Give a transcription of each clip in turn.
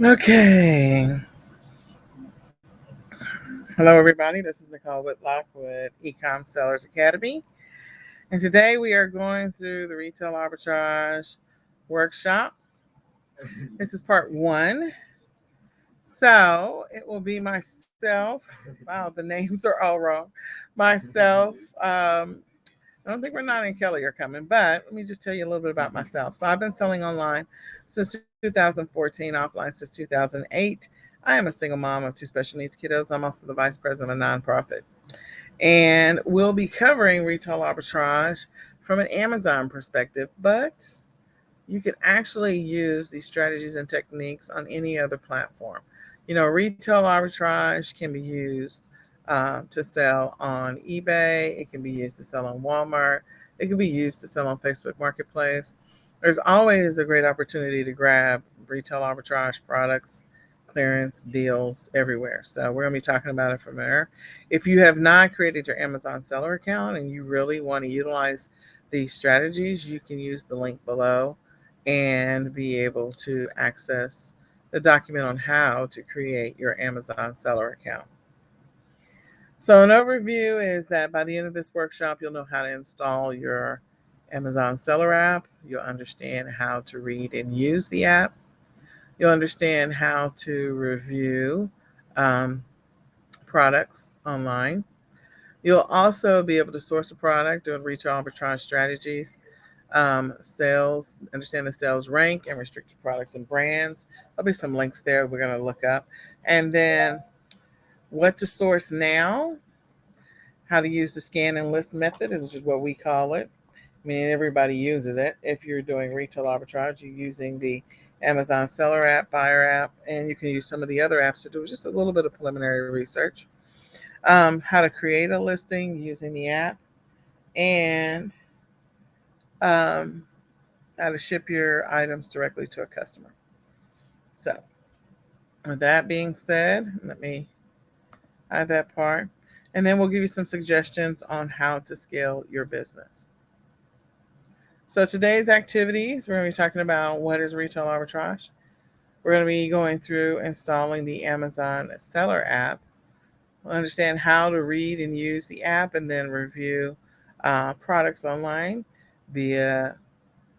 Okay. Hello, everybody. This is Nicole Whitlock with eCom Sellers Academy. And today we are going through the retail arbitrage workshop. This is part one. So it will be myself. Wow, the names are all wrong. Myself. I don't think Renata and Kelly are coming, but let me just tell you a little bit about myself. So I've been selling online since 2014, offline since 2008. I am a single mom of two special needs kiddos. I'm also the vice president of a nonprofit. And we'll be covering retail arbitrage from an Amazon perspective, but you can actually use these strategies and techniques on any other platform. Retail arbitrage can be used to sell on eBay, it can be used to sell on Walmart, it can be used to sell on Facebook Marketplace. There's always a great opportunity to grab retail arbitrage products, clearance deals everywhere. So we're going to be talking about it from there. If you have not created your Amazon seller account and you really want to utilize these strategies, you can use the link below and be able to access the document on how to create your Amazon seller account. So, an overview is that by the end of this workshop, you'll know how to install your Amazon seller app. You'll understand how to read and use the app. You'll understand how to review um, products online. You'll also be able to source a product, doing retail arbitrage strategies, sales, understand the sales rank and restricted products and brands. There'll be some links there we're going to look up. And then what to source now, how to use the scan and list method, which is what we call it. I mean, everybody uses it. If you're doing retail arbitrage, you're using the Amazon seller app, buyer app, and you can use some of the other apps to do just a little bit of preliminary research. How to create a listing using the app, and um, how to ship your items directly to a customer. So, with that being said, let me hide that part. And then we'll give you some suggestions on how to scale your business. So, today's activities, we're going to be talking about what is retail arbitrage. We're going to be going through installing the Amazon seller app. We'll understand how to read and use the app and then review products online via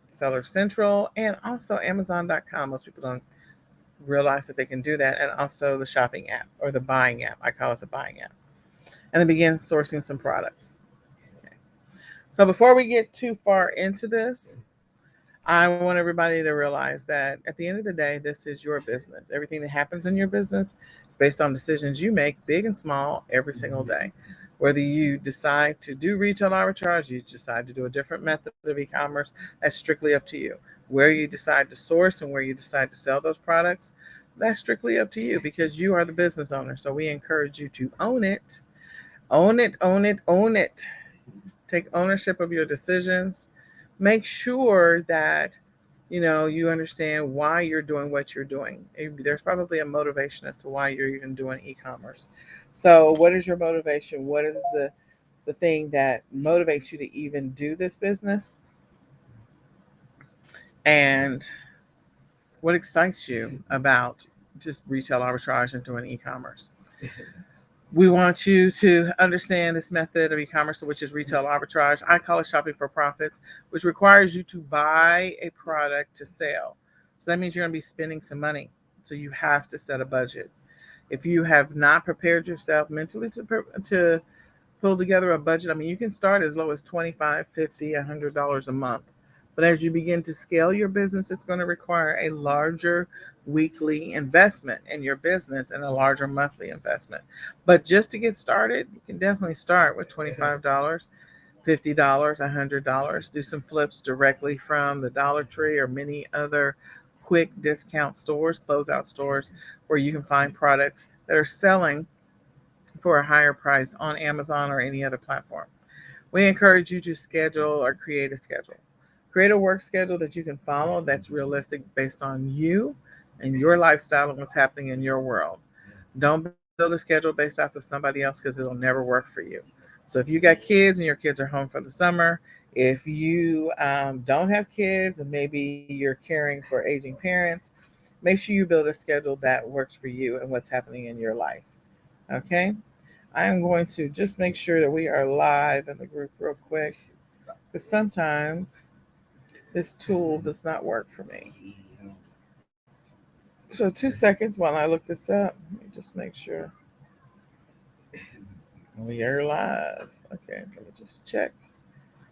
Seller Central and also Amazon.com. Most people don't realize that they can do that, and also the shopping app or the buying app. I call it the buying app. And then begin sourcing some products. Okay. So before we get too far into this, I want everybody to realize that at the end of the day, this is your business. Everything that happens in your business is based on decisions you make, big and small, every single day. Whether you decide to do retail arbitrage, you decide to do a different method of e commerce, that's strictly up to you. Where you decide to source and where you decide to sell those products, that's strictly up to you because you are the business owner. So we encourage you to own it, own it, own it, own it. Take ownership of your decisions. Make sure that you understand why you're doing what you're doing. There's probably a motivation as to why you're even doing e-commerce. So what is your motivation? What is the thing that motivates you to even do this business? And what excites you about just retail arbitrage and doing e-commerce? We want you to understand this method of e-commerce, which is retail arbitrage. I call it shopping for profits, which requires you to buy a product to sell. So that means you're going to be spending some money. So you have to set a budget. If you have not prepared yourself mentally to pull together a budget, I mean, you can start as low as $25, $50, $100 a month. But as you begin to scale your business, it's going to require a larger weekly investment in your business and a larger monthly investment. But just to get started, you can definitely start with $25, $50, $100. Do some flips directly from the Dollar Tree or many other quick discount stores, closeout stores, where you can find products that are selling for a higher price on Amazon or any other platform. We encourage you to schedule or create a schedule. Create a work schedule that you can follow that's realistic based on you and your lifestyle and what's happening in your world. Don't build a schedule based off of somebody else because it'll never work for you. So if you got kids and your kids are home for the summer, if you don't have kids and maybe you're caring for aging parents, Make sure you build a schedule that works for you and what's happening in your life. Okay. I am going to just make sure that we are live in the group real quick because sometimes this tool does not work for me. So 2 seconds while I look this up. Let me just make sure we are live. Okay, let me just check.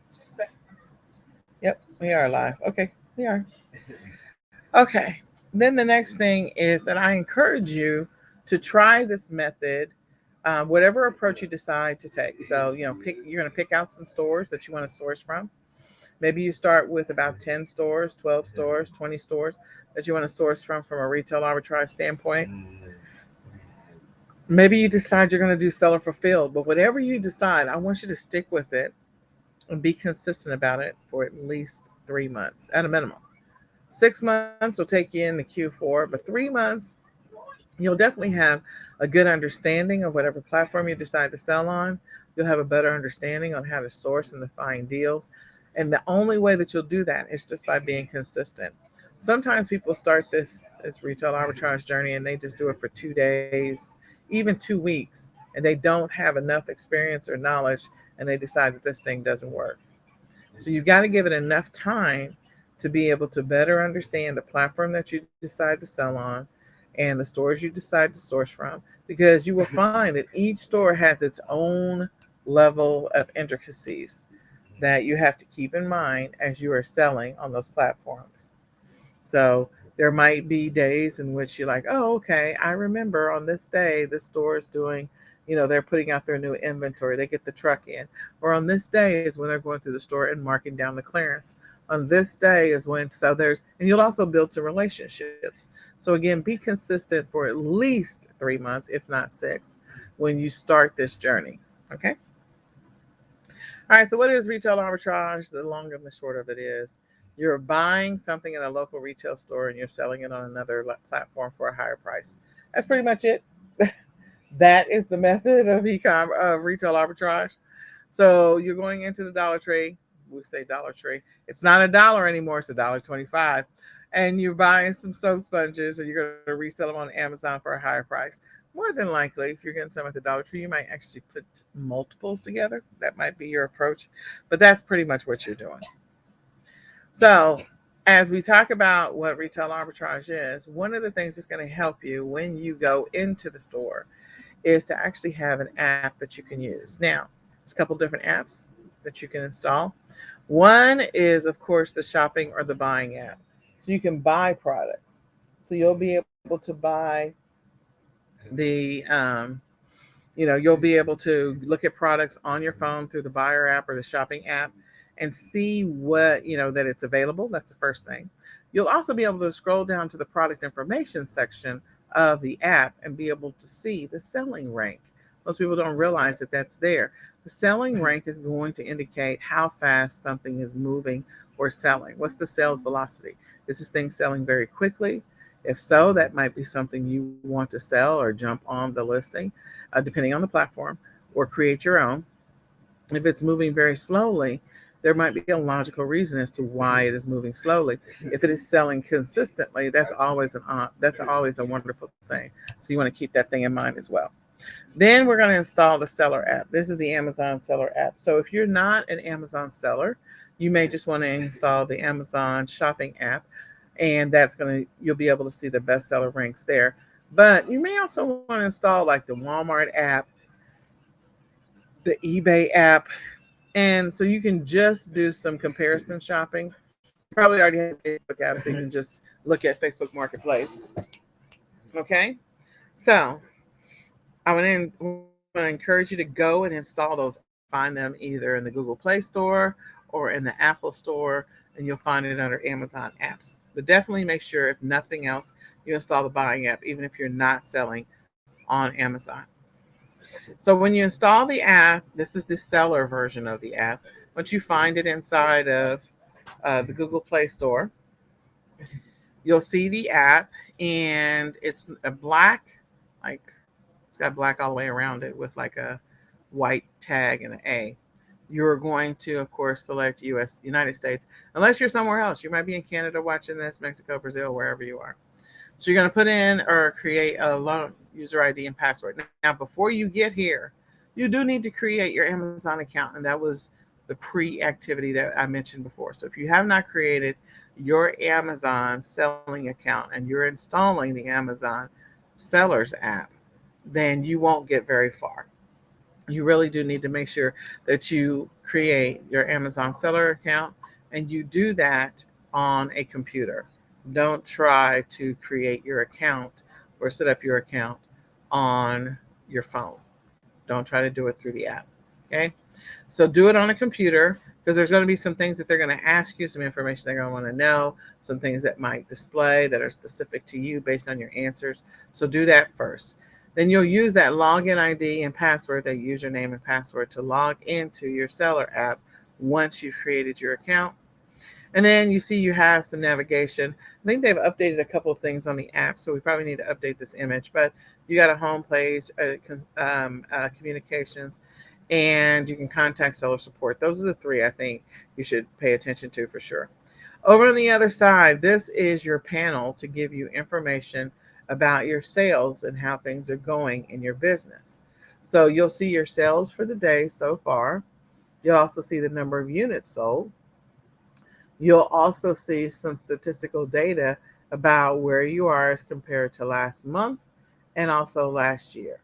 2 seconds. Yep, we are live. Okay, we are. Okay. Then the next thing is that I encourage you to try this method, whatever approach you decide to take. So, you're going to pick out some stores that you want to source from. Maybe you start with about 10 stores, 12 stores, 20 stores that you want to source from a retail arbitrage standpoint. Maybe you decide you're going to do seller fulfilled, but whatever you decide, I want you to stick with it and be consistent about it for at least 3 months at a minimum. 6 months will take you in the Q4, but 3 months, you'll definitely have a good understanding of whatever platform you decide to sell on. You'll have a better understanding on how to source and to find deals. And the only way that you'll do that is just by being consistent. Sometimes people start this retail arbitrage journey and they just do it for 2 days, even 2 weeks, and they don't have enough experience or knowledge and they decide that this thing doesn't work. So you've got to give it enough time to be able to better understand the platform that you decide to sell on and the stores you decide to source from, because you will find that each store has its own level of intricacies that you have to keep in mind as you are selling on those platforms. So there might be days in which you're like, oh, okay, I remember on this day, this store is doing, they're putting out their new inventory. They get the truck in. Or on this day is when they're going through the store and marking down the clearance. On this day is when, so and you'll also build some relationships. So again, be consistent for at least 3 months, if not 6, when you start this journey. Okay. All right, so what is retail arbitrage? The long and the short of it is you're buying something in a local retail store and you're selling it on another platform for a higher price. That's pretty much it. That is the method of ecom of retail arbitrage. So you're going into the Dollar Tree. We say Dollar Tree. It's not $1 anymore. It's $1.25. And you're buying some soap sponges, or you're going to resell them on Amazon for a higher price. More than likely, if you're getting some at the Dollar Tree, you might actually put multiples together. That might be your approach. But that's pretty much what you're doing. So, as we talk about what retail arbitrage is, one of the things that's going to help you when you go into the store is to actually have an app that you can use. Now, there's a couple different apps that you can install. One is, of course, the shopping or the buying app. So you can buy products. So you'll be able to buy you'll be able to look at products on your phone through the buyer app or the shopping app and see that it's available. That's the first thing. You'll also be able to scroll down to the product information section of the app and be able to see the selling rank. Most people don't realize that that's there. The selling rank is going to indicate how fast something is moving or selling. What's the sales velocity? Is this thing selling very quickly? If so, that might be something you want to sell or jump on the listing, depending on the platform, or create your own. If it's moving very slowly, there might be a logical reason as to why it is moving slowly. If it is selling consistently, that's always a wonderful thing. So you want to keep that thing in mind as well. Then we're going to install the seller app. This is the Amazon seller app. So if you're not an Amazon seller, you may just want to install the Amazon shopping app, and you'll be able to see the bestseller ranks there. But you may also want to install like the Walmart app, the eBay app, and so you can just do some comparison shopping. You probably already have a Facebook app, so you can just look at Facebook Marketplace. Okay, so I want to encourage you to go and install those. Find them either in the Google Play Store or in the Apple Store, and you'll find it under Amazon apps. But definitely make sure, if nothing else, you install the buying app, even if you're not selling on Amazon. So when you install the app, this is the seller version of the app. Once you find it inside of the Google Play Store, you'll see the app, and it's a black, like it's got black all the way around it with like a white tag and an A. You're going to, of course, select United States, unless you're somewhere else. You might be in Canada watching this, Mexico, Brazil, wherever you are. So you're going to put in or create a loan user ID and password. Now, before you get here, you do need to create your Amazon account, and that was the pre-activity that I mentioned before. So if you have not created your Amazon selling account and you're installing the Amazon sellers app, then you won't get very far. You really do need to make sure that you create your Amazon seller account and you do that on a computer. Don't try to create your account or set up your account on your phone. Don't try to do it through the app. Okay. So do it on a computer because there's going to be some things that they're going to ask you, some information they're going to want to know, some things that might display that are specific to you based on your answers. So do that first. Then you'll use that login ID and password, that username and password, to log into your seller app once you've created your account. And then you see you have some navigation. I think they've updated a couple of things on the app, so we probably need to update this image. But you got a home page, communications, and you can contact seller support. Those are the three I think you should pay attention to for sure. Over on the other side, this is your panel to give you information about your sales and how things are going in your business. So you'll see your sales for the day so far. You'll also see the number of units sold. You'll also see some statistical data about where you are as compared to last month and also last year.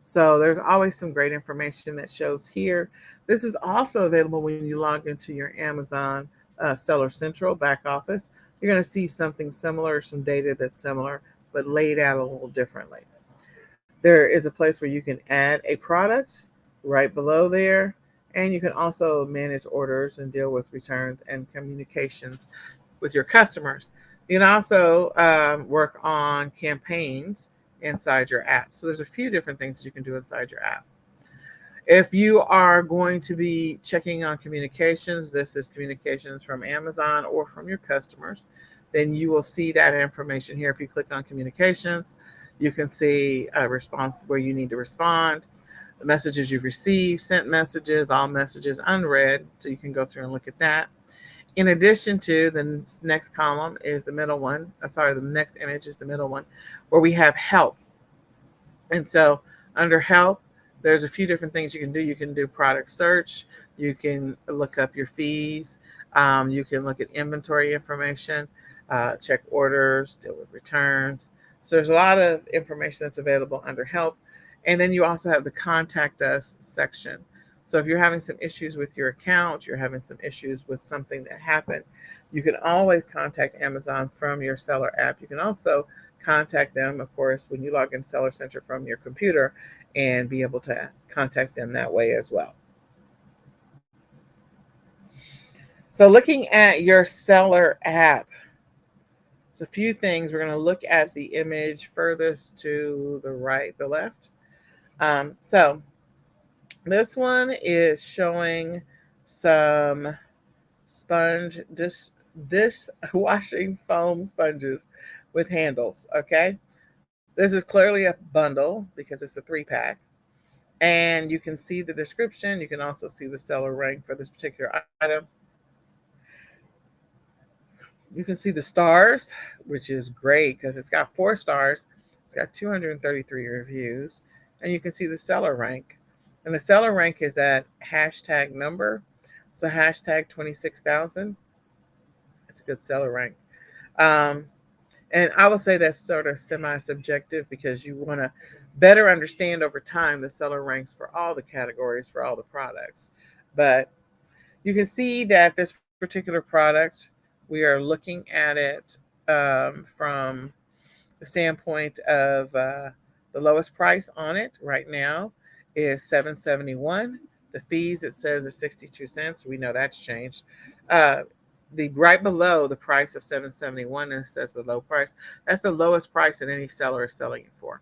So there's always some great information that shows here. This is also available when you log into your Amazon Seller Central back office. You're going to see something similar, some data that's similar, but laid out a little differently. There is a place where you can add a product right below there, and you can also manage orders and deal with returns and communications with your customers. You can also work on campaigns inside your app. So there's a few different things you can do inside your app. If you are going to be checking on communications, this is communications from Amazon or from your customers, then you will see that information here. If you click on communications, you can see a response where you need to respond, the messages you've received, sent messages, all messages unread. So you can go through and look at that. In addition to the next column is the middle one. The next image is the middle one where we have help. And so under help, there's a few different things you can do. You can do product search. You can look up your fees. You can look at inventory information, check orders, deal with returns. So there's a lot of information that's available under help. And then you also have the contact us section. So if you're having some issues with your account, you're having some issues with something that happened, you can always contact Amazon from your seller app. You can also contact them, of course, when you log in Seller Center from your computer and be able to contact them that way as well. So looking at your seller app, there's a few things. We're going to look at the image furthest to the right, the left. So this one is showing some sponge dishwashing foam sponges with handles. Okay. This is clearly a bundle because it's a 3-pack. And you can see the description. You can also see the seller rank for this particular item. You can see the stars, which is great because it's got 4 stars. It's got 233 reviews. And you can see the seller rank. And the seller rank is that hashtag number. So hashtag 26,000. It's a good seller rank. And I would say that's sort of semi-subjective because you want to better understand over time the seller ranks for all the categories, for all the products. But you can see that this particular product, we are looking at it from the standpoint of the lowest price on it right now is $7.71. The fees, it says, is 62 cents. We know that's changed. The right below the price of $7.71, and it says the low price. That's the lowest price that any seller is selling it for.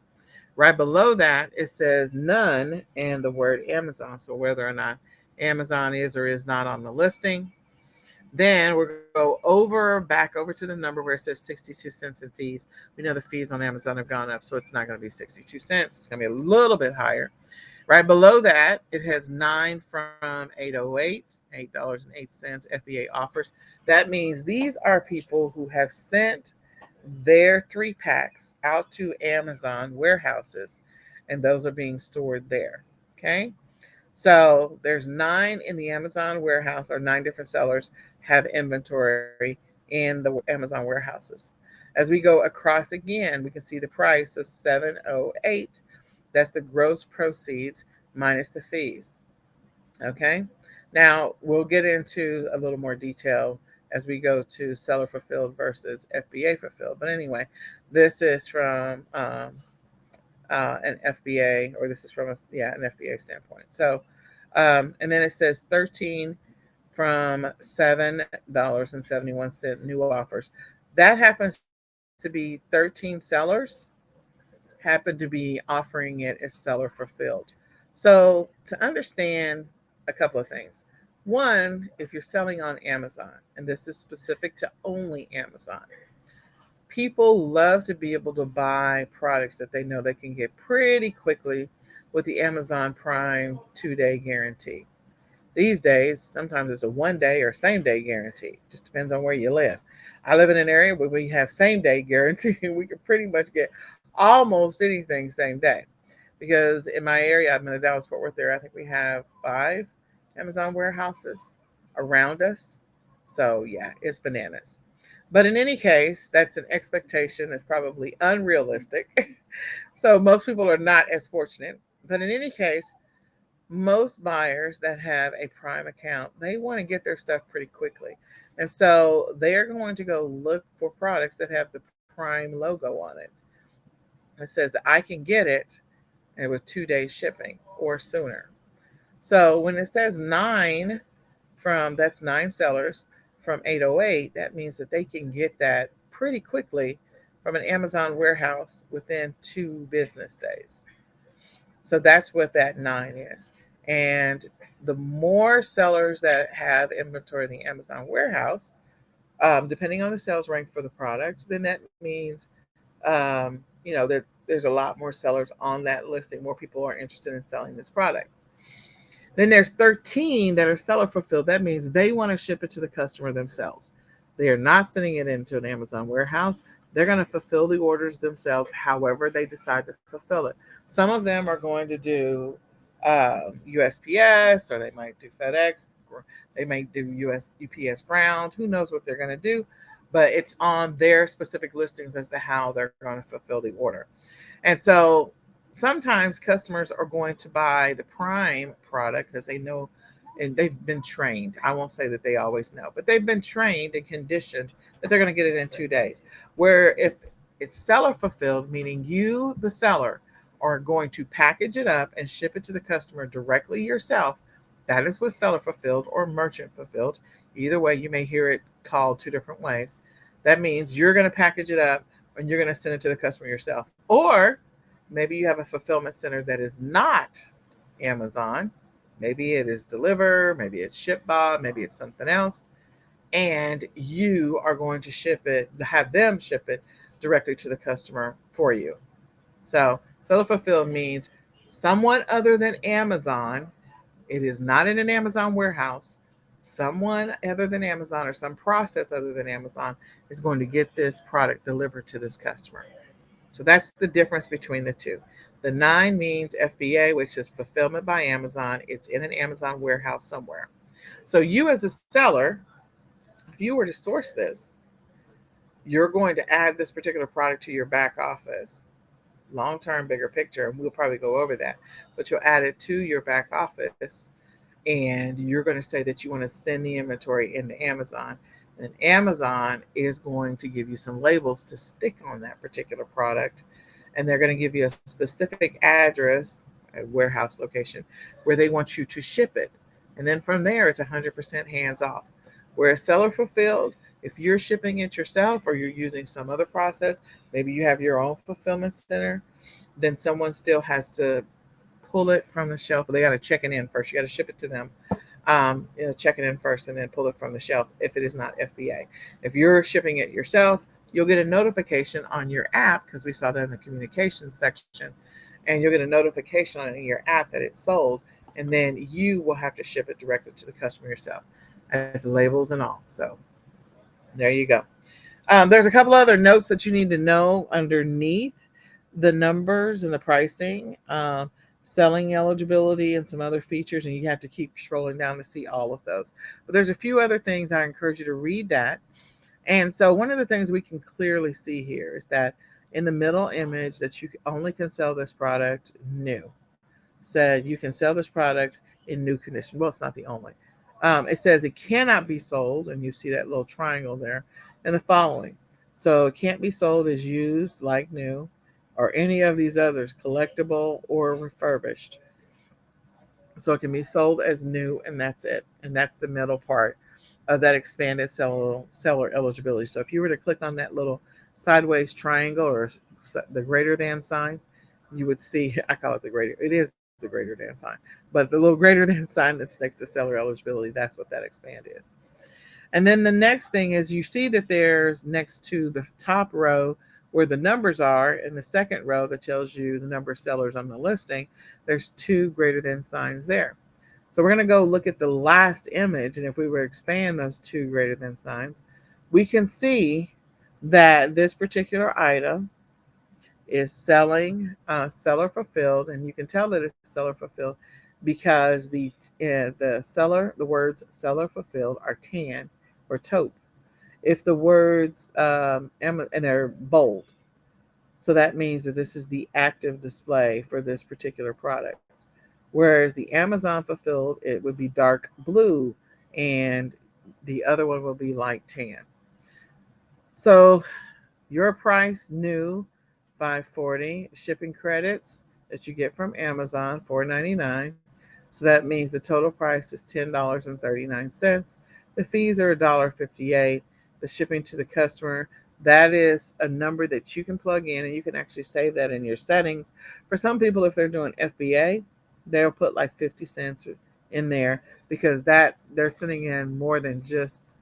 Right below that, it says none and the word Amazon. So whether or not Amazon is or is not on the listing. Then we'll go back over to the number where it says 62 cents in fees. We know the fees on Amazon have gone up, so it's not going to be 62 cents. It's going to be a little bit higher. Right below that, it has 9 from 808, $8.08 FBA offers. That means these are people who have sent their 3-packs out to Amazon warehouses, and those are being stored there. Okay. So there's 9 in the Amazon warehouse, or 9 different sellers have inventory in the Amazon warehouses. As we go across again, we can see the price of 708. That's the gross proceeds minus the fees. Okay. Now we'll get into a little more detail as we go to seller fulfilled versus FBA fulfilled. But anyway, this is from an FBA, or this is from an FBA standpoint. So, and then it says 13 from $7.71 new offers. That happens to be 13 sellers happen to be offering it as seller fulfilled. So to understand a couple of things. One, if you're selling on Amazon, and this is specific to only Amazon, people love to be able to buy products that they know they can get pretty quickly with the Amazon Prime 2-day guarantee. These days, sometimes it's a 1-day or same-day guarantee. Just depends on where you live. I live in an area where we have same-day guarantee, and we can pretty much get almost anything same day. Because in my area, I'm in the Dallas-Fort Worth area, I think we have 5 Amazon warehouses around us. So yeah, it's bananas. But in any case, that's an expectation that's probably unrealistic. So most people are not as fortunate. But in any case, most buyers that have a Prime account, they want to get their stuff pretty quickly. And so they're going to go look for products that have the Prime logo on it. It says that I can get it and with 2 days shipping or sooner. So when it says 9 that's 9 sellers from 808, that means that they can get that pretty quickly from an Amazon warehouse within 2 business days. So that's what that 9 is. And the more sellers that have inventory in the Amazon warehouse, depending on the sales rank for the products, then that means, that there's a lot more sellers on that listing. More people are interested in selling this product. Then there's 13 that are seller fulfilled. That means they want to ship it to the customer themselves. They are not sending it into an Amazon warehouse. They're going to fulfill the orders themselves, however they decide to fulfill it. Some of them are going to do USPS, or they might do FedEx, or they might do UPS Ground. Who knows what they're going to do? But it's on their specific listings as to how they're going to fulfill the order. And so sometimes customers are going to buy the Prime product because they know and they've been trained. I won't say that they always know, but they've been trained and conditioned that they're going to get it in 2 days. Where if it's seller fulfilled, meaning you, the seller, are going to package it up and ship it to the customer directly yourself, that is what seller fulfilled or merchant fulfilled. Either way, you may hear it called 2 different ways. That means you're going to package it up and you're going to send it to the customer yourself. Or maybe you have a fulfillment center that is not Amazon. Maybe it is Deliver, maybe it's ShipBob, maybe it's something else. And you are going to have them ship it directly to the customer for you. So seller fulfilled means someone other than Amazon. It is not in an Amazon warehouse. Someone other than Amazon, or some process other than Amazon, is going to get this product delivered to this customer. So that's the difference between the two. The 9 means FBA, which is fulfillment by Amazon. It's in an Amazon warehouse somewhere. So you as a seller, if you were to source this, you're going to add this particular product to your back office. Long-term, bigger picture, and we'll probably go over that. But you'll add it to your back office, and you're going to say that you want to send the inventory into Amazon. And Amazon is going to give you some labels to stick on that particular product. And they're going to give you a specific address, a warehouse location, where they want you to ship it. And then from there, it's 100% hands off. Whereas seller fulfilled, if you're shipping it yourself or you're using some other process, maybe you have your own fulfillment center, then someone still has to pull it from the shelf. They got to check it in first. You got to ship it to them. Check it in first and then pull it from the shelf if it is not FBA. If you're shipping it yourself, you'll get a notification on your app, because we saw that in the communications section, and you'll get a notification on your app that it's sold, and then you will have to ship it directly to the customer yourself, as labels and all. So there you go. There's a couple other notes that you need to know underneath the numbers and the pricing, selling eligibility, and some other features, and you have to keep scrolling down to see all of those. But there's a few other things I encourage you to read that. And so one of the things we can clearly see here is that in the middle image that you only can sell this product new. Said you can sell this product in new condition. Well, it's not the only. It says it cannot be sold, and you see that little triangle there, and the following. So it can't be sold as used, like new, or any of these others, collectible or refurbished. So it can be sold as new, and that's it. And that's the middle part of that expanded seller eligibility. So if you were to click on that little sideways triangle or the greater than sign, you would see, I call it the greater, it is the greater than sign, but the little greater than sign that's next to seller eligibility, that's what that expand is. And then the next thing is you see that there's next to the top row where the numbers are, in the second row that tells you the number of sellers on the listing, there's two greater than signs there. So we're going to go look at the last image, and if we were to expand those two greater than signs, we can see that this particular item is selling seller fulfilled, and you can tell that it's seller fulfilled because the words seller fulfilled are tan or taupe. If the words and they're bold, so that means that this is the active display for this particular product. Whereas the Amazon fulfilled, it would be dark blue, and the other one will be light tan. So your price new $5.40, shipping credits that you get from Amazon $4.99. So that means the total price is $10.39. The fees are $1.58. The shipping to the customer, that is a number that you can plug in, and you can actually save that in your settings. For some people, if they're doing FBA, they'll put like 50 cents in there because they're sending in more than just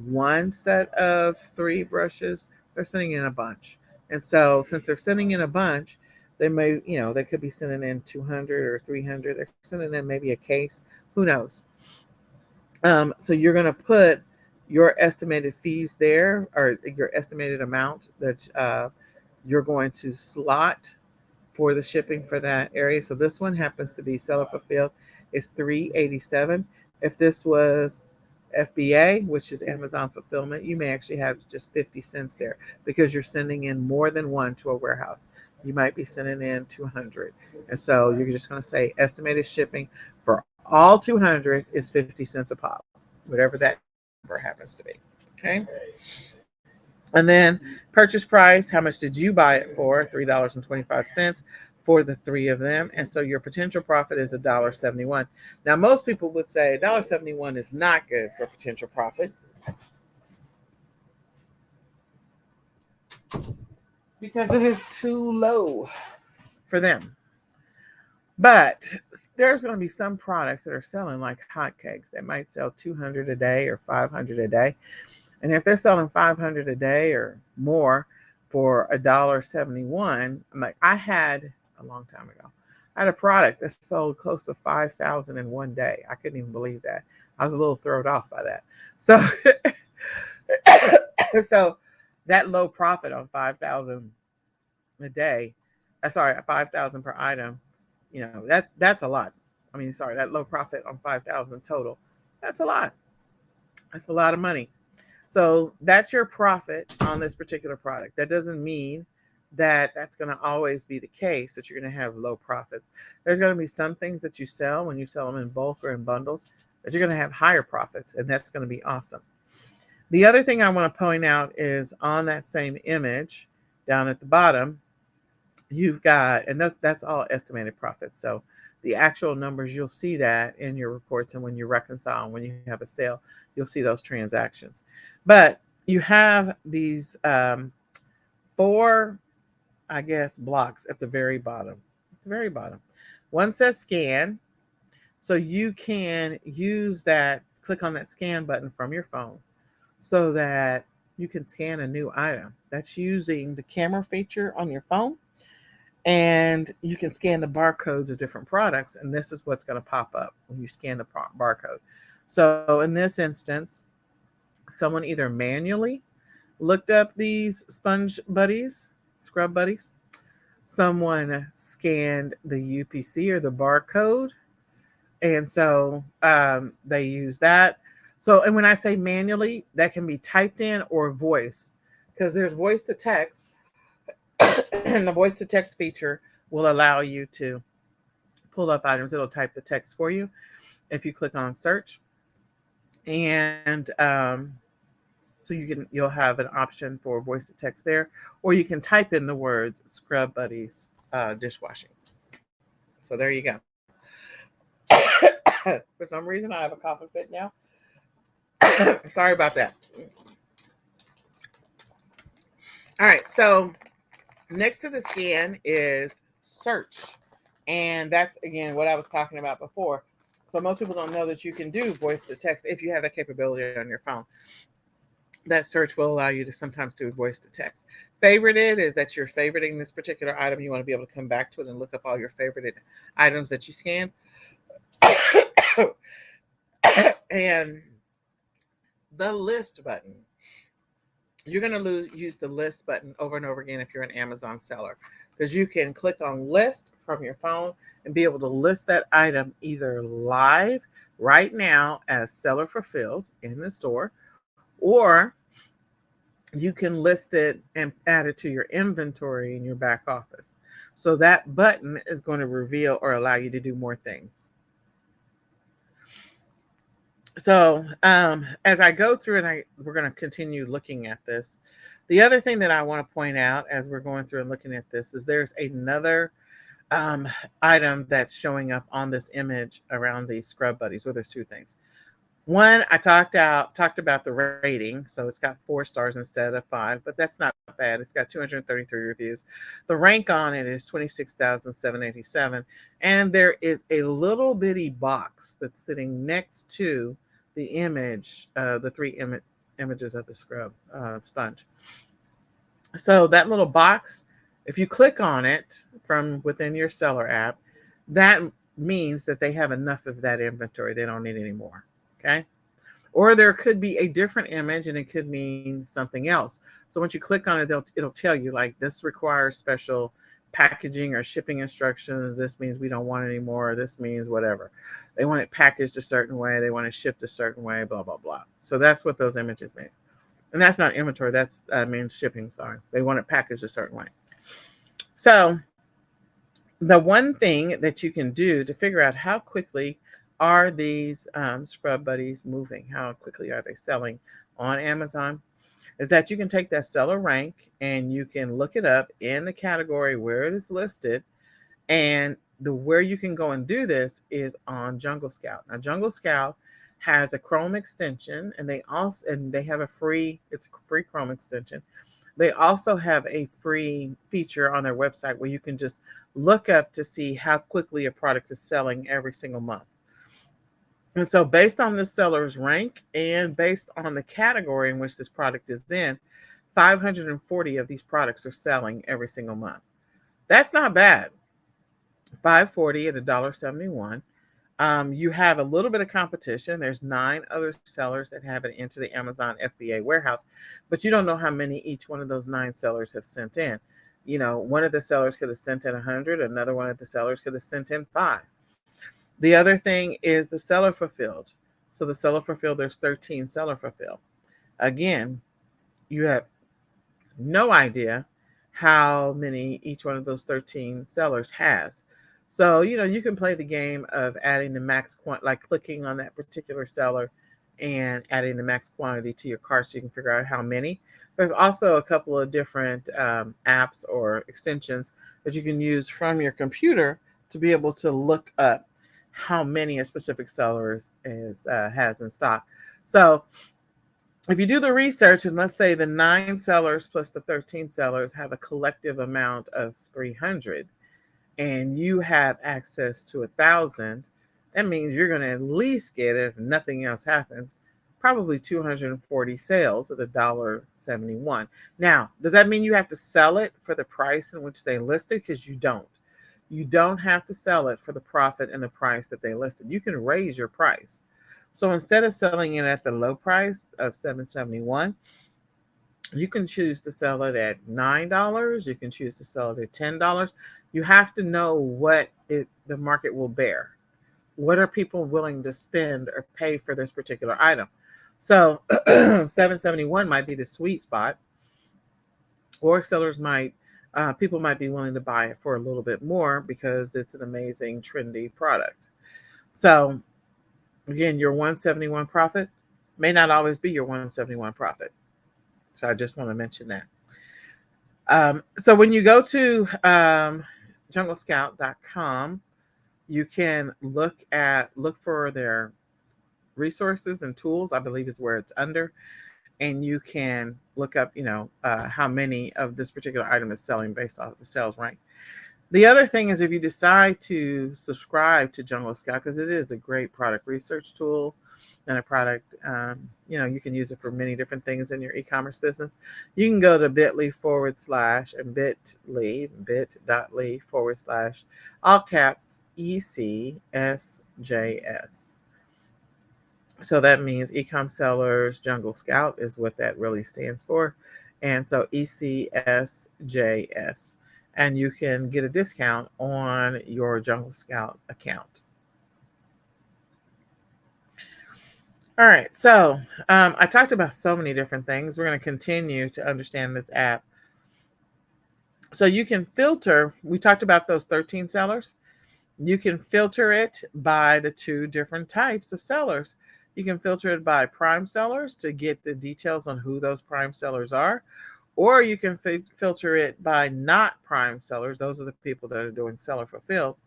one set of three brushes. They're sending in a bunch. And so since they're sending in a bunch, they may, they could be sending in 200 or 300. They're sending in maybe a case. Who knows? So you're going to put your estimated fees there, or your estimated amount that you're going to slot for the shipping for that area. So this one happens to be seller fulfilled. It's $3.87. If this was FBA, which is Amazon fulfillment, you may actually have just 50 cents there because you're sending in more than one to a warehouse. You might be sending in 200. And so you're just going to say estimated shipping for all 200 is 50 cents a pop, whatever that number happens to be. Okay. And then purchase price, how much did you buy it for? $3.25 for the three of them. And so your potential profit is $1.71. Now, most people would say $1.71 is not good for potential profit because it is too low for them. But there's going to be some products that are selling like hotcakes that might sell 200 a day or 500 a day. And if they're selling 500 a day or more for $1.71, I'm like, I had a long time ago, I had a product that sold close to 5,000 in one day. I couldn't even believe that. I was a little thrown off by that. So, so that low profit on 5,000 a day, 5,000 per item, that's a lot. That low profit on 5,000 total, that's a lot. That's a lot of money. So that's your profit on this particular product. That doesn't mean that that's going to always be the case, that you're going to have low profits. There's going to be some things that you sell when you sell them in bulk or in bundles that you're going to have higher profits, and that's going to be awesome. The other thing I want to point out is on that same image down at the bottom, you've got, and that's all estimated profits. So the actual numbers, you'll see that in your reports, and when you reconcile, when you have a sale, you'll see those transactions. But you have these four, I guess, blocks at the very bottom. At the very bottom. One says scan. So you can use that, click on that scan button from your phone so that you can scan a new item. That's using the camera feature on your phone. And you can scan the barcodes of different products, and this is what's going to pop up when you scan the barcode. So in this instance, someone either manually looked up these sponge buddies, scrub buddies. Someone scanned the UPC or the barcode, and so they use that. So, and when I say manually, that can be typed in or voice, because there's voice to text, and the voice to text feature will allow you to pull up items. It'll type the text for you if you click on search, and so you'll have an option for voice to text there, or you can type in the words "Scrub Buddies dishwashing." So there you go. For some reason, I have a coughing fit now. Sorry about that. All right, so next to the scan is search. And that's, again, what I was talking about before. So most people don't know that you can do voice to text if you have that capability on your phone. That search will allow you to sometimes do voice to text. Favorited is that you're favoriting this particular item. You want to be able to come back to it and look up all your favorited items that you scanned. And the list button. You're going to use the list button over and over again if you're an Amazon seller, because you can click on list from your phone and be able to list that item either live right now as seller fulfilled in the store, or you can list it and add it to your inventory in your back office. So that button is going to reveal or allow you to do more things. So as I go through and we're going to continue looking at this. The other thing that I want to point out as we're going through and looking at this is there's another item that's showing up on this image around these scrub buddies. Well, there's two things. One, I talked about the rating, so it's got 4 stars instead of 5, but that's not bad. It's got 233 reviews. The rank on it is 26,787, and there is a little bitty box that's sitting next to the image, the 3 images of the scrub sponge. So that little box, if you click on it from within your seller app, that means that they have enough of that inventory. They don't need any more. Okay. Or there could be a different image and it could mean something else. So once you click on it, it'll tell you like this requires special packaging or shipping instructions. This means we don't want any more. This means whatever. They want it packaged a certain way. They want it shipped a certain way, blah, blah, blah. So that's what those images mean. And that's not inventory. That's means shipping. Sorry. They want it packaged a certain way. So the one thing that you can do to figure out how quickly are these scrub buddies moving, how quickly are they selling on Amazon, is that you can take that seller rank and you can look it up in the category where it is listed. And where you can go and do this is on Jungle Scout. Now, Jungle Scout has a Chrome extension, and they have it's a free Chrome extension. They also have a free feature on their website where you can just look up to see how quickly a product is selling every single month. And so based on the seller's rank and based on the category in which this product is in, 540 of these products are selling every single month. That's not bad. 540 at $1.71. You have a little bit of competition. There's 9 other sellers that have it into the Amazon FBA warehouse, but you don't know how many each one of those 9 sellers have sent in. You know, one of the sellers could have sent in 100. Another one of the sellers could have sent in 5. The other thing is the seller fulfilled. So the seller fulfilled, there's 13 seller fulfilled. Again, you have no idea how many each one of those 13 sellers has. So, you can play the game of adding the max like clicking on that particular seller and adding the max quantity to your cart so you can figure out how many. There's also a couple of different apps or extensions that you can use from your computer to be able to look up how many a specific seller has in stock. So if you do the research, and let's say the 9 sellers plus the 13 sellers have a collective amount of 300, and you have access to 1,000, that means you're going to at least get, if nothing else happens, probably 240 sales at $1.71. Now, does that mean you have to sell it for the price in which they listed? Because you don't. You don't have to sell it for the profit and the price that they listed. You can raise your price. So instead of selling it at the low price of $7.71, You can choose to sell it at $9. You can choose to sell it at $10. You have to know what the market will bear. What are people willing to spend or pay for this particular item? So $7.71 might be the sweet spot, or sellers might people might be willing to buy it for a little bit more because it's an amazing trendy product. So again, your 171 profit may not always be your 171 profit. So I just want to mention that. So when you go to junglescout.com, you can look for their resources and tools, I believe is where it's under, and you can look up, how many of this particular item is selling based off the sales rank. The other thing is, if you decide to subscribe to Jungle Scout, because it is a great product research tool and a product, you can use it for many different things in your e-commerce business. You can go to bit.ly/, all caps ECSJS. So that means eCom Sellers Jungle Scout is what that really stands for. And so ECSJS. And you can get a discount on your Jungle Scout account. All right, so I talked about so many different things. We're going to continue to understand this app. So you can filter, we talked about those 13 sellers. You can filter it by the two different types of sellers. You can filter it by prime sellers to get the details on who those prime sellers are, or you can filter it by not prime sellers. Those are the people that are doing seller fulfilled.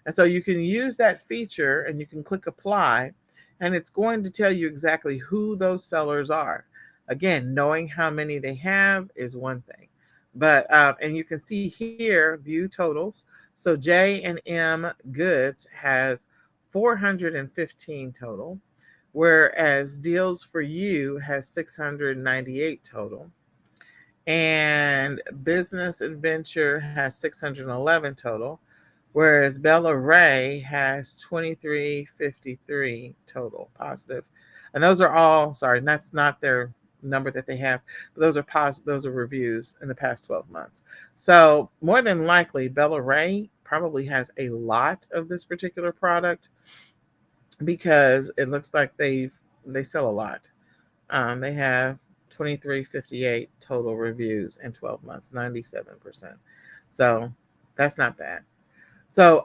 And so you can use that feature and you can click apply, and it's going to tell you exactly who those sellers are. Again, knowing how many they have is one thing, but and you can see here view totals. So J&M Goods has 415 total, whereas Deals for You has 698 total, and Business Adventure has 611 total, whereas Bella Ray has 2353 total positive. And those are all, sorry, that's not their number that they have, but those are those are reviews in the past 12 months. So more than likely, Bella Ray probably has a lot of this particular product because it looks like they sell a lot. They have 2358 total reviews in 12 months, 97%. So that's not bad. So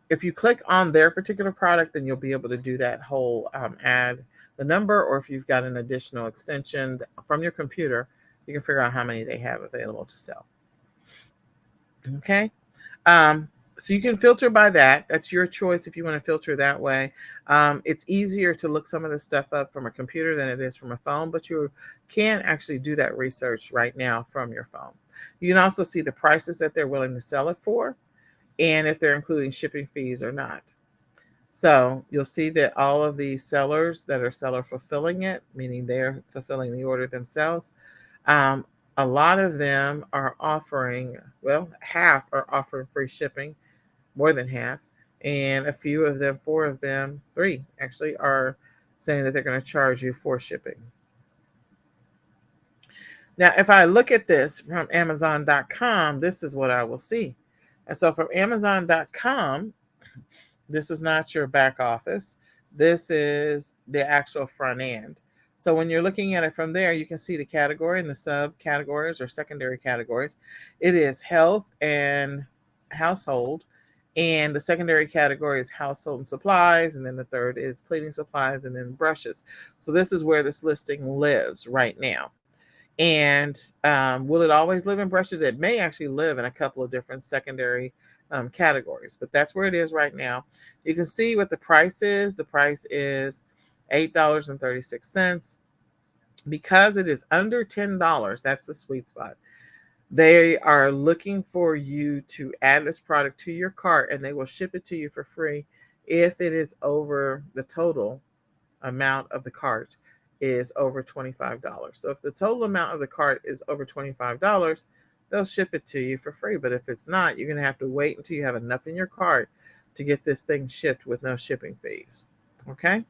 if you click on their particular product, then you'll be able to do that whole add the number, or if you've got an additional extension from your computer, you can figure out how many they have available to sell. Okay. So you can filter by that. That's your choice if you want to filter that way. It's easier to look some of this stuff up from a computer than it is from a phone, but you can actually do that research right now from your phone. You can also see the prices that they're willing to sell it for, and if they're including shipping fees or not. So you'll see that all of these sellers that are seller fulfilling it, meaning they're fulfilling the order themselves, a lot of them are offering, well, half are offering free shipping, more than half, and a few of them, 4 of them, 3 actually, are saying that they're going to charge you for shipping. Now, if I look at this from Amazon.com, this is what I will see. And so from Amazon.com, this is not your back office. This is the actual front end. So when you're looking at it from there, you can see the category and the subcategories or secondary categories. It is health and household. And the secondary category is household and supplies. And then the third is cleaning supplies and then brushes. So this is where this listing lives right now. And will it always live in brushes? It may actually live in a couple of different secondary categories, but that's where it is right now. You can see what the price is. The price is $8.36. Because it is under $10, that's the sweet spot. They are looking for you to add this product to your cart, and they will ship it to you for free if it is over the total amount of the cart is over $25. So if the total amount of the cart is over $25, they'll ship it to you for free. But if it's not, you're going to have to wait until you have enough in your cart to get this thing shipped with no shipping fees. Okay?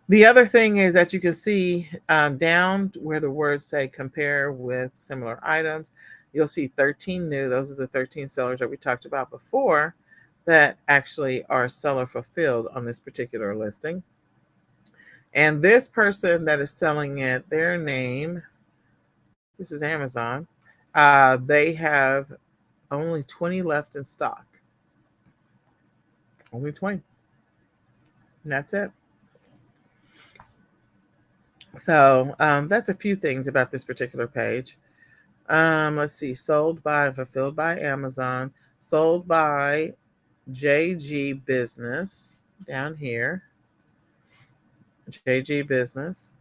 The other thing is that you can see down where the words say compare with similar items, you'll see 13 new. Those are the 13 sellers that we talked about before that actually are seller fulfilled on this particular listing. And this person that is selling it, their name, this is Amazon, they have only 20 left in stock. Only 20. And that's it. So that's a few things about this particular page. Let's see, sold by and fulfilled by Amazon, sold by JG Business down here. JG Business.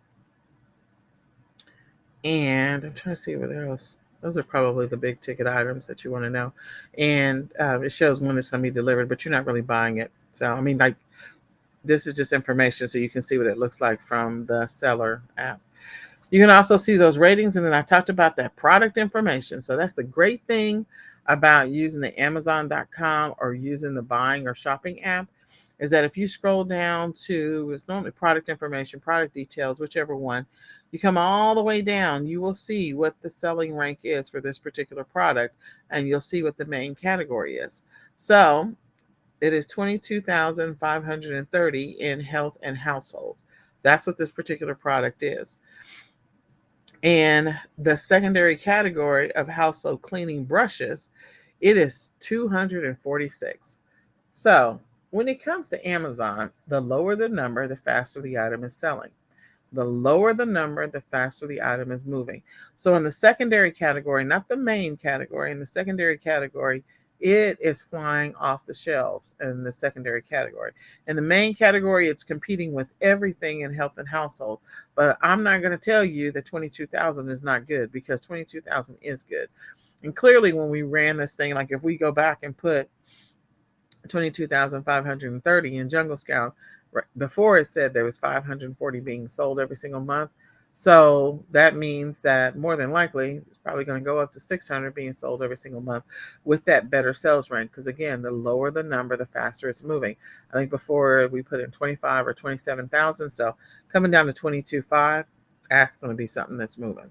And I'm trying to see what else. Those are probably the big ticket items that you want to know. And it shows when it's going to be delivered, but you're not really buying it. So, I mean, like, this is just information so you can see what it looks like from the seller app. You can also see those ratings. And then I talked about that product information. So that's the great thing about using the Amazon.com or using the buying or shopping app, is that if you scroll down to, it's normally product information, product details, whichever one, you come all the way down, you will see what the selling rank is for this particular product, and you'll see what the main category is. So it is 22,530 in health and household. That's what this particular product is. And the secondary category of household cleaning brushes, it is 246. So when it comes to Amazon, the lower the number, the faster the item is selling. The lower the number, the faster the item is moving. So in the secondary category, not the main category, in the secondary category, it is flying off the shelves in the secondary category. In the main category, it's competing with everything in health and household. But I'm not going to tell you that 22,000 is not good, because 22,000 is good. And clearly when we ran this thing, like if we go back and put 22,530 in Jungle Scout, before it said there was 540 being sold every single month. So that means that more than likely it's probably going to go up to 600 being sold every single month with that better sales rank. Because again, the lower the number, the faster it's moving. I think before we put in 25 or 27,000. So coming down to 22.5, that's going to be something that's moving.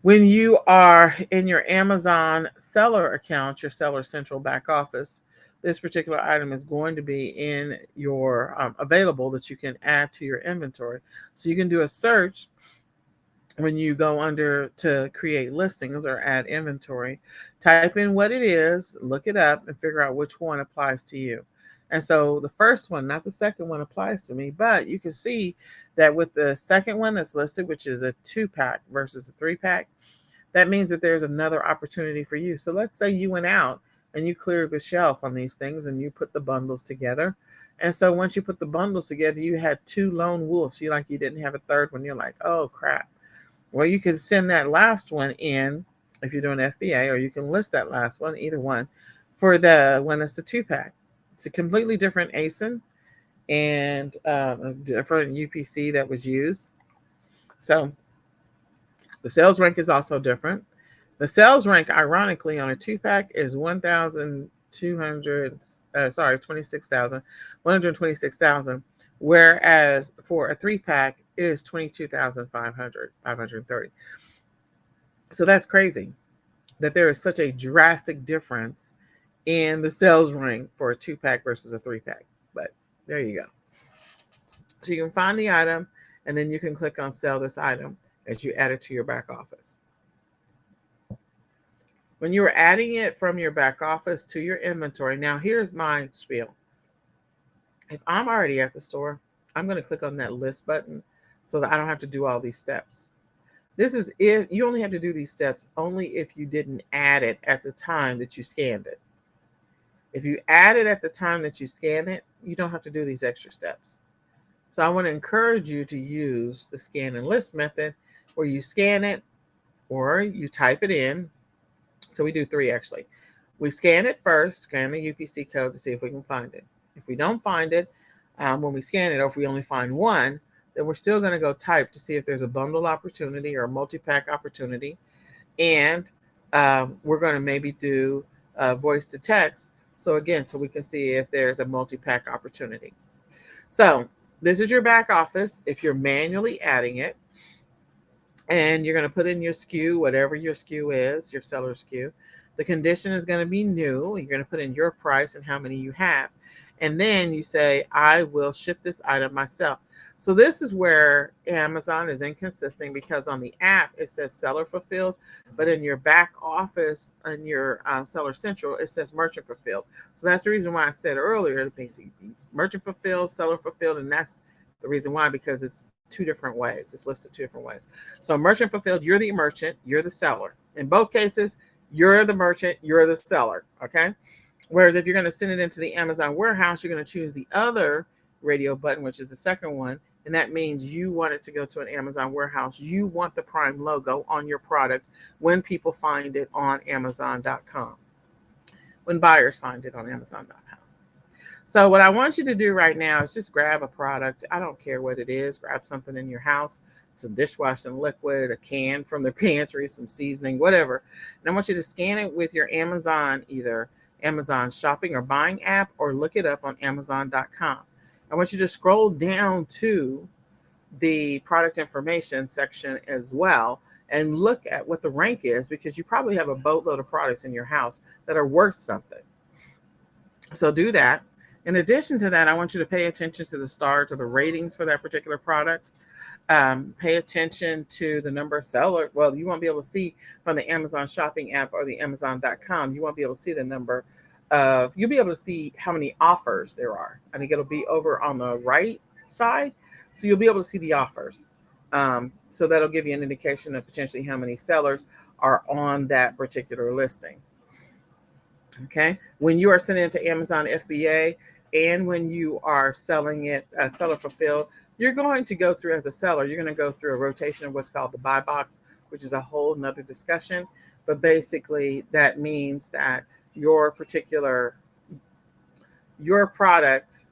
When you are in your Amazon seller account, your Seller Central back office, this particular item is going to be in your available that you can add to your inventory. So you can do a search when you go under to create listings or add inventory, type in what it is, look it up, and figure out which one applies to you. And so the first one, not the second one, applies to me, but you can see that with the second one that's listed, which is a 2-pack versus a 3-pack, that means that there's another opportunity for you. So let's say you went out and you cleared the shelf on these things and you put the bundles together. And so once you put the bundles together, you had 2 lone wolves. You didn't have a third one. You're like, oh crap. Well, you can send that last one in if you're doing FBA, or you can list that last one, either one, for the one that's the 2-pack. It's a completely different ASIN and a different UPC that was used. So the sales rank is also different. The sales rank, ironically, on a 2-pack is 126,000, whereas for a 3-pack is 22,530. So that's crazy that there is such a drastic difference in the sales rank for a 2-pack versus a 3-pack. But there you go. So you can find the item, and then you can click on sell this item as you add it to your back office. When you are adding it from your back office to your inventory, now here's my spiel. If I'm already at the store, I'm going to click on that list button so that I don't have to do all these steps. This is if you only have to do these steps only if you didn't add it at the time that you scanned it. If you add it at the time that you scan it, you don't have to do these extra steps. So I want to encourage you to use the scan and list method, where you scan it or you type it in. So we do 3 actually. We scan it first, scan the UPC code to see if we can find it. If we don't find it, when we scan it, or if we only find one, then we're still going to go type to see if there's a bundle opportunity or a multi-pack opportunity. And we're going to maybe do voice to text. So again, so we can see if there's a multi-pack opportunity. So This is your back office. If you're manually adding it, and you're going to put in your SKU, whatever your SKU is, your seller SKU. The condition is going to be new. You're going to put in your price and how many you have. And then you say, I will ship this item myself. So this is where Amazon is inconsistent, because on the app, it says seller fulfilled, but in your back office, in your seller central, it says merchant fulfilled. So that's the reason why I said earlier, basically merchant fulfilled, seller fulfilled, and that's the reason why, because it's two different ways. It's listed two different ways. So merchant fulfilled, you're the merchant, you're the seller. In both cases, you're the merchant, you're the seller. Okay. Whereas if you're going to send it into the Amazon warehouse, you're going to choose the other radio button, which is the second one. And that means you want it to go to an Amazon warehouse. You want the Prime logo on your product when people find it on Amazon.com, when buyers find it on Amazon.com. So what I want you to do right now is just grab a product. I don't care what it is. Grab something in your house, some dishwashing liquid, a can from the pantry, some seasoning, whatever. And I want you to scan it with your Amazon, either Amazon shopping or buying app, or look it up on Amazon.com. I want you to scroll down to the product information section as well and look at what the rank is, because you probably have a boatload of products in your house that are worth something. So do that. In addition to that, I want you to pay attention to the stars or the ratings for that particular product. Pay attention to the number of sellers. Well, you won't be able to see from the Amazon shopping app or the Amazon.com. You won't be able to see the number of, you'll be able to see how many offers there are. I think it'll be over on the right side. So you'll be able to see the offers. So that'll give you an indication of potentially how many sellers are on that particular listing. Okay. When you are sending it to Amazon FBA, and when you are selling it seller fulfilled, you're going to go through, as a seller, you're going to go through a rotation of what's called the buy box, which is a whole nother discussion. But basically that means that your product,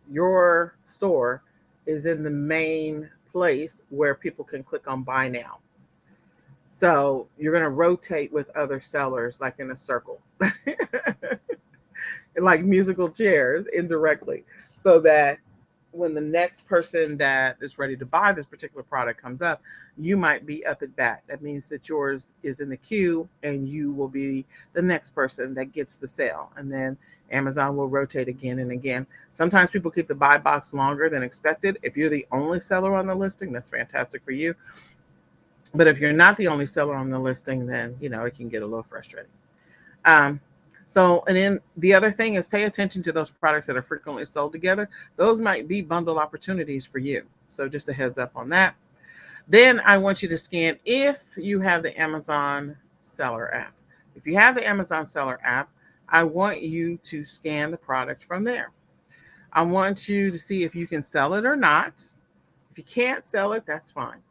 your store is in the main place where people can click on buy now. So you're going to rotate with other sellers, like in a circle. Like musical chairs indirectly, so that when the next person that is ready to buy this particular product comes up, you might be up at bat. That means that yours is in the queue and you will be the next person that gets the sale. And then Amazon will rotate again and again. Sometimes people keep the buy box longer than expected. If you're the only seller on the listing, that's fantastic for you. But if you're not the only seller on the listing, then, it can get a little frustrating. And then the other thing is, pay attention to those products that are frequently sold together. Those might be bundle opportunities for you. So just a heads up on that. Then I want you to scan, if you have the Amazon seller app. If you have the Amazon seller app, I want you to scan the product from there. I want you to see if you can sell it or not. If you can't sell it, that's fine.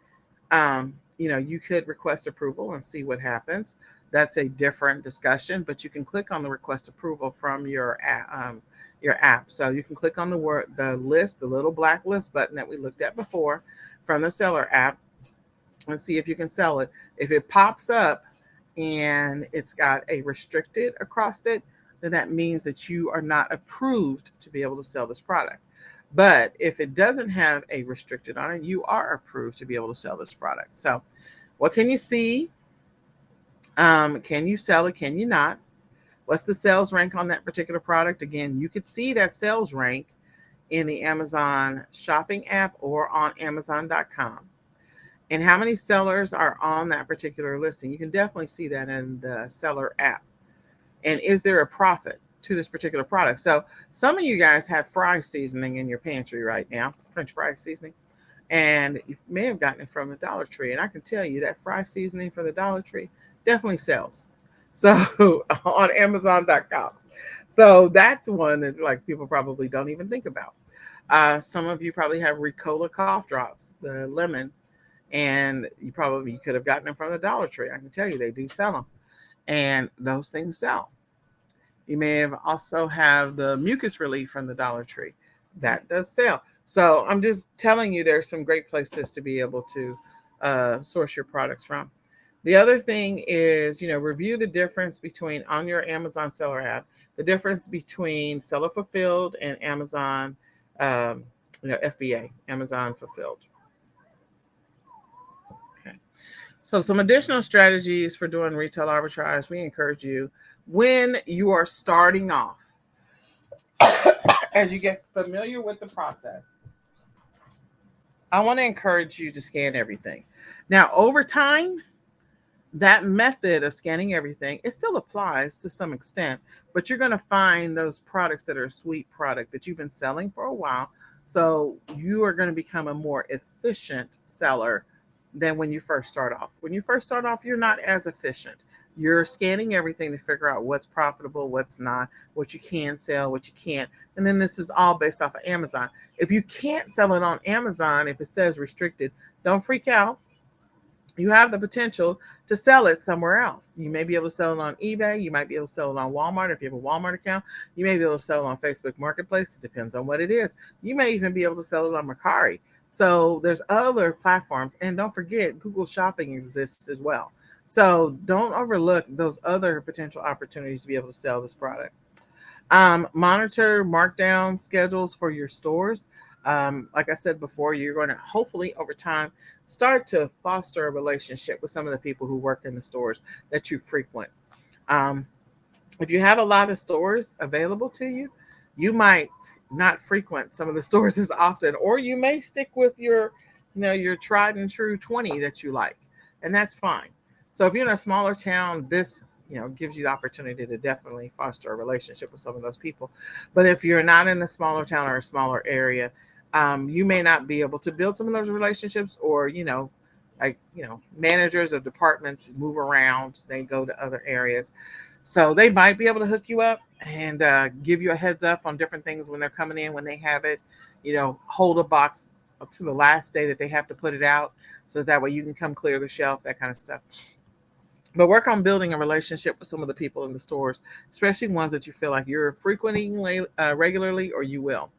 You could request approval and see what happens. That's a different discussion, but you can click on the request approval from your app. So you can click on the list, the little black list button that we looked at before from the seller app, and see if you can sell it. If it pops up and it's got a restricted across it, then that means that you are not approved to be able to sell this product. But if it doesn't have a restricted on it, you are approved to be able to sell this product. So what can you see? Can you sell it? Can you not? What's the sales rank on that particular product? Again, you could see that sales rank in the Amazon shopping app or on Amazon.com. And how many sellers are on that particular listing? You can definitely see that in the seller app. And is there a profit to this particular product? So some of you guys have fry seasoning in your pantry right now, French fry seasoning, and you may have gotten it from the Dollar Tree. And I can tell you that fry seasoning from the Dollar Tree definitely sells. So on Amazon.com. So that's one that people probably don't even think about. Some of you probably have Ricola cough drops, the lemon, and you could have gotten them from the Dollar Tree. I can tell you they do sell them, and those things sell. You may have also have the mucus relief from the Dollar Tree. That does sell. So I'm just telling you, there's some great places to be able to source your products from. The other thing is, review the difference between, on your Amazon seller app, the difference between seller fulfilled and Amazon FBA, Amazon Fulfilled. Okay. So some additional strategies for doing retail arbitrage. We encourage you when you are starting off, as you get familiar with the process, I want to encourage you to scan everything. Now, over time, that method of scanning everything, it still applies to some extent, but you're going to find those products that are a sweet product that you've been selling for a while. So you are going to become a more efficient seller than when you first start off. When you first start off, you're not as efficient. You're scanning everything to figure out what's profitable, what's not, what you can sell, what you can't. And then this is all based off of Amazon. If you can't sell it on Amazon, if it says restricted, don't freak out. You have the potential to sell it somewhere else. You may be able to sell it on eBay. You might be able to sell it on Walmart if you have a Walmart account. You may be able to sell it on Facebook Marketplace. It depends on what it is. You may even be able to sell it on Mercari. So there's other platforms. And don't forget, Google Shopping exists as well. So don't overlook those other potential opportunities to be able to sell this product. Monitor markdown schedules for your stores. Like I said before, you're going to hopefully over time start to foster a relationship with some of the people who work in the stores that you frequent. Um, if you have a lot of stores available to you, you might not frequent some of the stores as often, or you may stick with your tried and true 20 that you like, and that's fine. So if you're in a smaller town, this gives you the opportunity to definitely foster a relationship with some of those people. But if you're not in a smaller town or a smaller area, you may not be able to build some of those relationships, or managers of departments move around, they go to other areas, so they might be able to hook you up and give you a heads up on different things when they're coming in, when they have it, hold a box up to the last day that they have to put it out, so that way you can come clear the shelf, that kind of stuff. But work on building a relationship with some of the people in the stores, especially ones that you feel like you're frequenting regularly, or you will.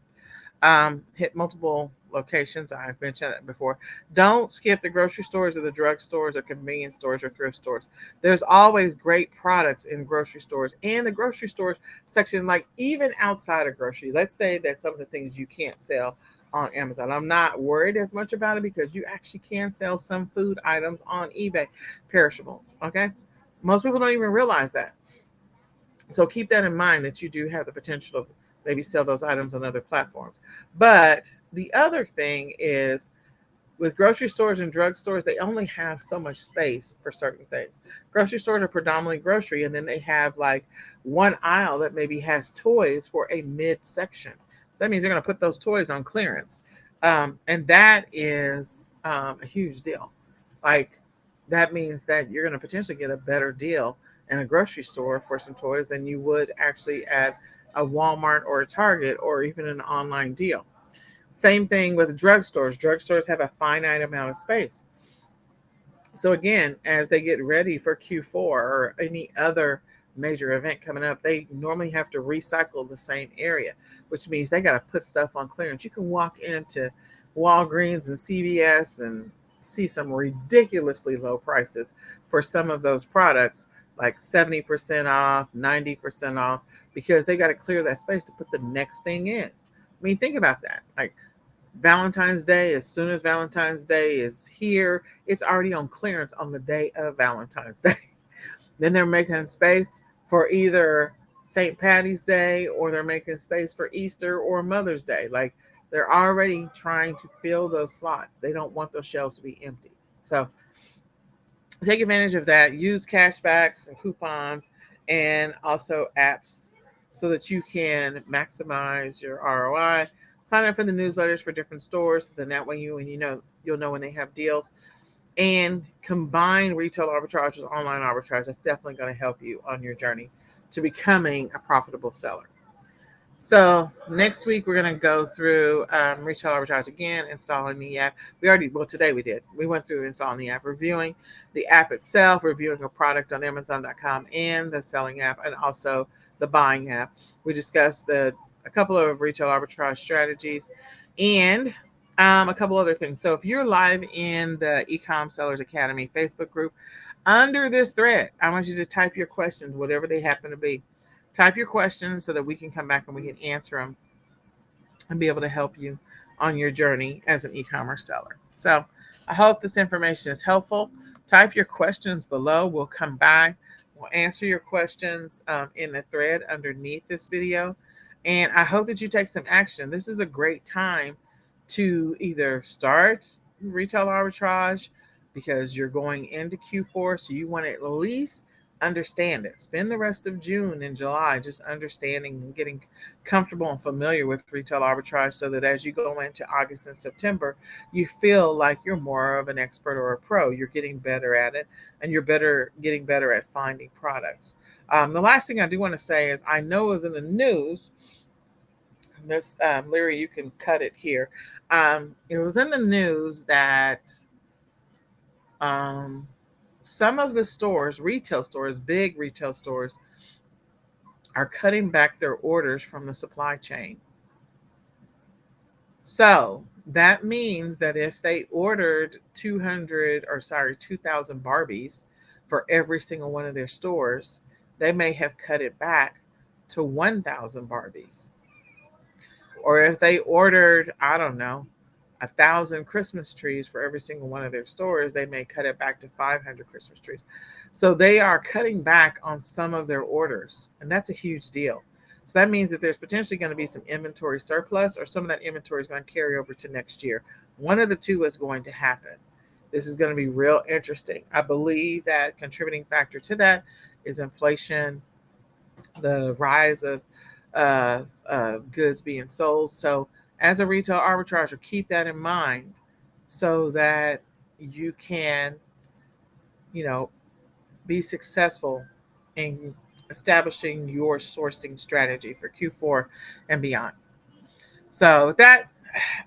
Hit multiple locations. I've mentioned that before. Don't skip the grocery stores or the drug stores or convenience stores or thrift stores. There's always great products in grocery stores and the grocery stores section, like even outside of grocery. Let's say that some of the things you can't sell on Amazon. I'm not worried as much about it because you actually can sell some food items on eBay, perishables. Okay. Most people don't even realize that. So keep that in mind, that you do have the potential to maybe sell those items on other platforms. But the other thing is, with grocery stores and drug stores, they only have so much space for certain things. Grocery stores are predominantly grocery, and then they have like one aisle that maybe has toys for a mid section. So that means they're going to put those toys on clearance. And that is a huge deal. Like, that means that you're going to potentially get a better deal in a grocery store for some toys than you would actually at a Walmart or a Target or even an online deal. Same thing with drugstores. Drugstores have a finite amount of space. So again, as they get ready for Q4 or any other major event coming up, they normally have to recycle the same area, which means they got to put stuff on clearance. You can walk into Walgreens and CVS and see some ridiculously low prices for some of those products, like 70% off, 90% off, because they got to clear that space to put the next thing in. I mean, think about that. Like, Valentine's Day, as soon as Valentine's Day is here, it's already on clearance on the day of Valentine's Day. Then they're making space for either St. Patty's Day, or they're making space for Easter or Mother's Day. Like, they're already trying to fill those slots. They don't want those shelves to be empty. So take advantage of that. Use cashbacks and coupons and also apps so that you can maximize your ROI. Sign up for the newsletters for different stores. Then that way you'll know when they have deals. And combine retail arbitrage with online arbitrage. That's definitely going to help you on your journey to becoming a profitable seller. So next week we're going to go through retail arbitrage again, installing the app. Today we did. We went through installing the app, reviewing the app itself, reviewing a product on Amazon.com and the selling app, and also the buying app. We discussed a couple of retail arbitrage strategies and a couple other things. So if you're live in the eCom Sellers Academy Facebook group, under this thread, I want you to type your questions, whatever they happen to be. Type your questions so that we can come back and we can answer them and be able to help you on your journey as an e-commerce seller. So I hope this information is helpful. Type your questions below. We'll come back. We'll answer your questions in the thread underneath this video. And I hope that you take some action. This is a great time to either start retail arbitrage because you're going into Q4, so you want to at least understand it. Spend the rest of June and July just understanding and getting comfortable and familiar with retail arbitrage so that as you go into August and September, you feel like you're more of an expert or a pro. You're getting better at it and getting better at finding products. The last thing I do want to say is I know is in the news, this Larry, you can cut it here. It was in the news that some of the stores, retail stores, big retail stores, are cutting back their orders from the supply chain. So that means that if they ordered 2,000 Barbies for every single one of their stores, they may have cut it back to 1,000 Barbies. Or if they ordered, I don't know, 1,000 Christmas trees for every single one of their stores, they may cut it back to 500 Christmas trees. So they are cutting back on some of their orders, and that's a huge deal. So that means that there's potentially going to be some inventory surplus, or some of that inventory is going to carry over to next year. One of the two is going to happen. This is going to be real interesting. I believe that contributing factor to that is inflation, the rise of goods being sold. So as a retail arbitrager, keep that in mind so that you can, be successful in establishing your sourcing strategy for Q4 and beyond. So with that,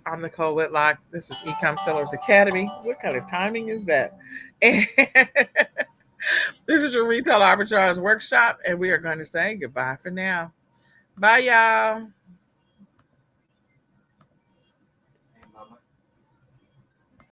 I'm Nicole Whitlock. This is eCom Sellers Academy. What kind of timing is that? And this is your retail arbitrage workshop, and we are going to say goodbye for now. Bye, y'all.